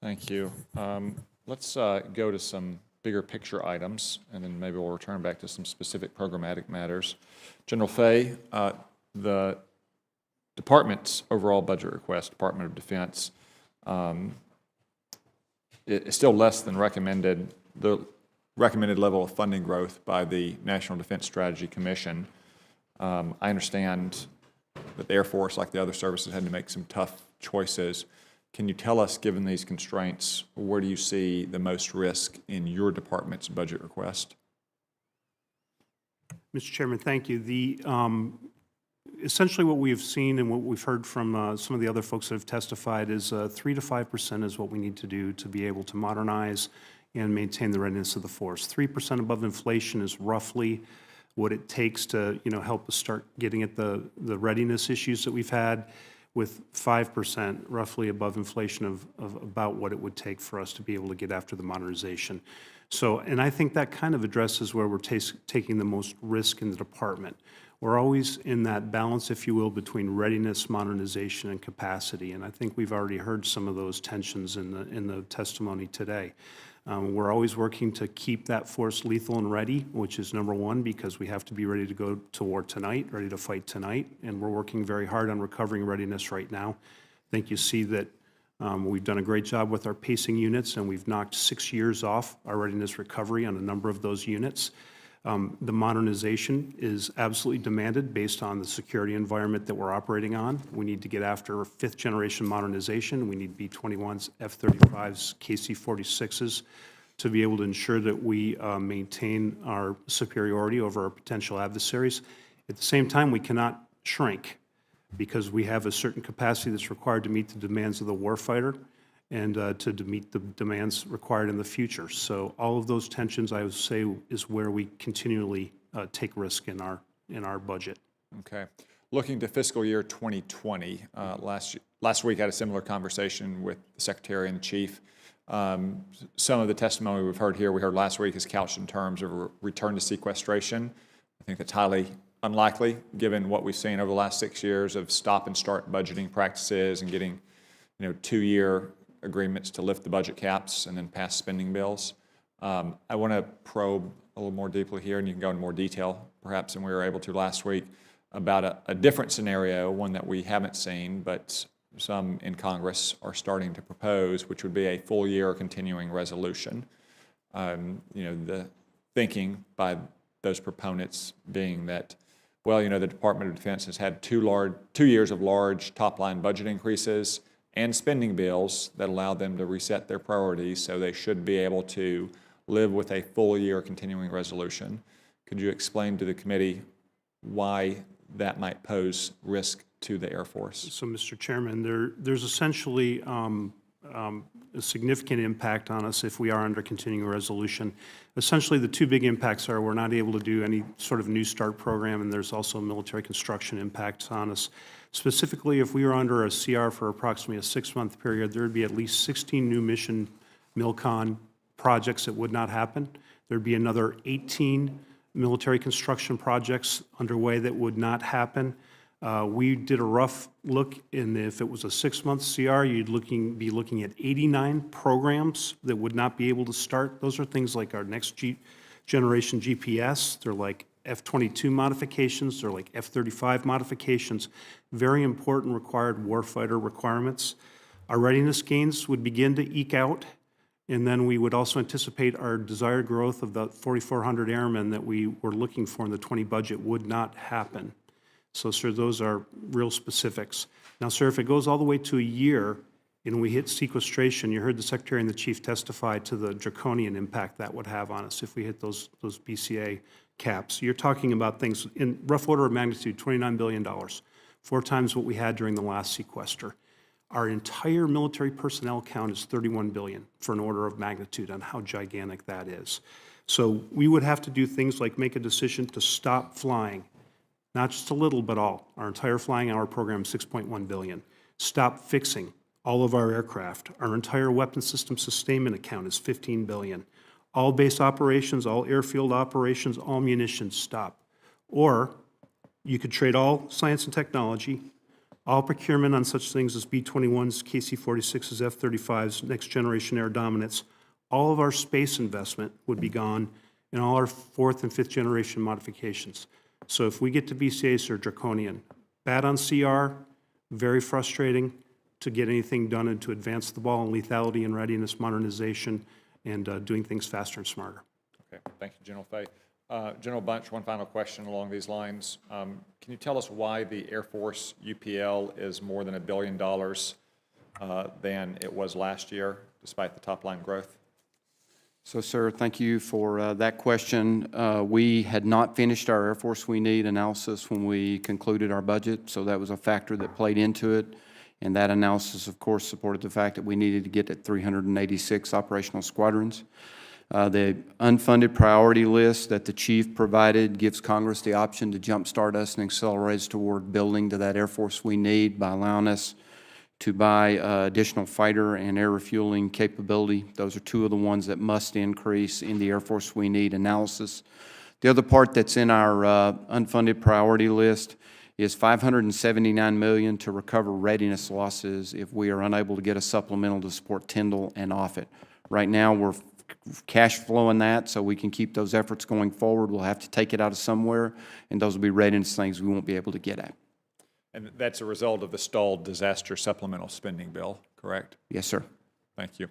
Thank you. Let's go to some bigger picture items, and then maybe we'll return back to some specific programmatic matters. General Fay, the department's overall budget request, Department of Defense, is still less than the recommended level of funding growth by the National Defense Strategy Commission. I understand that the Air Force, like the other services, had to make some tough choices. Can you tell us, given these constraints, where do you see the most risk in your department's budget request? Mr. Chairman, thank you. Essentially what we've seen and what we've heard from some of the other folks that have testified is 3 to 5% is what we need to do to be able to modernize and maintain the readiness of the force. 3% above inflation is roughly what it takes to help us start getting at the readiness issues that we've had, with 5% roughly above inflation of about what it would take for us to be able to get after the modernization. So, and I think that kind of addresses where we're taking the most risk in the department. We're always in that balance, if you will, between readiness, modernization, and capacity, and I think we've already heard some of those tensions in the testimony today. We're always working to keep that force lethal and ready, which is number one, because we have to be ready to go to war tonight, ready to fight tonight, and we're working very hard on recovering readiness right now. I think you see that we've done a great job with our pacing units, and we've knocked 6 years off our readiness recovery on a number of those units. The modernization is absolutely demanded based on the security environment that we're operating on. We need to get after fifth generation modernization. We need B-21s, F-35s, KC-46s to be able to ensure that we maintain our superiority over our potential adversaries. At the same time, we cannot shrink because we have a certain capacity that's required to meet the demands of the warfighter and to meet the demands required in the future. So all of those tensions, I would say, is where we continually take risk in our budget. Okay. Looking to fiscal year 2020, last week I had a similar conversation with the Secretary and the Chief. Some of the testimony we heard last week is couched in terms of a return to sequestration. I think that's highly unlikely given what we've seen over the last 6 years of stop and start budgeting practices and getting 2-year agreements to lift the budget caps and then pass spending bills. I want to probe a little more deeply here, and you can go into more detail perhaps than we were able to last week, about a different scenario, one that we haven't seen, but some in Congress are starting to propose, which would be a full year continuing resolution. The thinking by those proponents being that, well, the Department of Defense has had 2 years of large top-line budget increases and spending bills that allow them to reset their priorities, so they should be able to live with a full year continuing resolution. Could you explain to the committee why that might pose risk to the Air Force? So, Mr. Chairman, there's essentially a significant impact on us if we are under continuing resolution. Essentially, the 2 big impacts are we're not able to do any sort of new start program, and there's also military construction impacts on us. Specifically, if we were under a CR for approximately a 6-month period, there would be at least 16 new mission MILCON projects that would not happen. There'd be another 18 military construction projects underway that would not happen. We did a rough look, and if it was a 6-month CR, you'd be looking at 89 programs that would not be able to start. Those are things like our next generation GPS. They're like F-22 modifications. They're like F-35 modifications. Very important required warfighter requirements. Our readiness gains would begin to eke out, and then we would also anticipate our desired growth of the 4,400 airmen that we were looking for in the 20 budget would not happen. So, sir, those are real specifics. Now, sir, if it goes all the way to a year and we hit sequestration, you heard the Secretary and the Chief testify to the draconian impact that would have on us if we hit those BCA caps. You're talking about things in rough order of magnitude, $29 billion, 4 times what we had during the last sequester. Our entire military personnel count is 31 billion for an order of magnitude on how gigantic that is. So we would have to do things like make a decision to stop flying, not just a little, but all. Our entire flying hour program is 6.1 billion. Stop fixing all of our aircraft. Our entire weapon system sustainment account is 15 billion. All base operations, all airfield operations, all munitions, stop. Or you could trade all science and technology, All procurement on such things as B-21s, KC-46s, F-35s, next generation air dominance, all of our space investment would be gone, and all our fourth and fifth generation modifications. So if we get to BCAs, they're draconian. Bad on CR, very frustrating to get anything done and to advance the ball in lethality and readiness modernization and doing things faster and smarter. Okay, thank you, General Fay. General Bunch, one final question along these lines. Can you tell us why the Air Force UPL is more than $1 billion than it was last year, despite the top-line growth? So, sir, thank you for that question. We had not finished our Air Force We Need analysis when we concluded our budget, so that was a factor that played into it. And that analysis, of course, supported the fact that we needed to get at 386 operational squadrons. The unfunded priority list that the chief provided gives Congress the option to jumpstart us and accelerate us toward building to that Air Force we need by allowing us to buy additional fighter and air refueling capability. Those are two of the ones that must increase in the Air Force we need analysis. The other part that's in our unfunded priority list is $579 million to recover readiness losses if we are unable to get a supplemental to support Tyndall and Offutt. Right now, we're cash flowing that so we can keep those efforts going forward. We'll have to take it out of somewhere, and those will be readiness things we won't be able to get at. And that's a result of the stalled disaster supplemental spending bill, correct? Yes, sir. Thank you.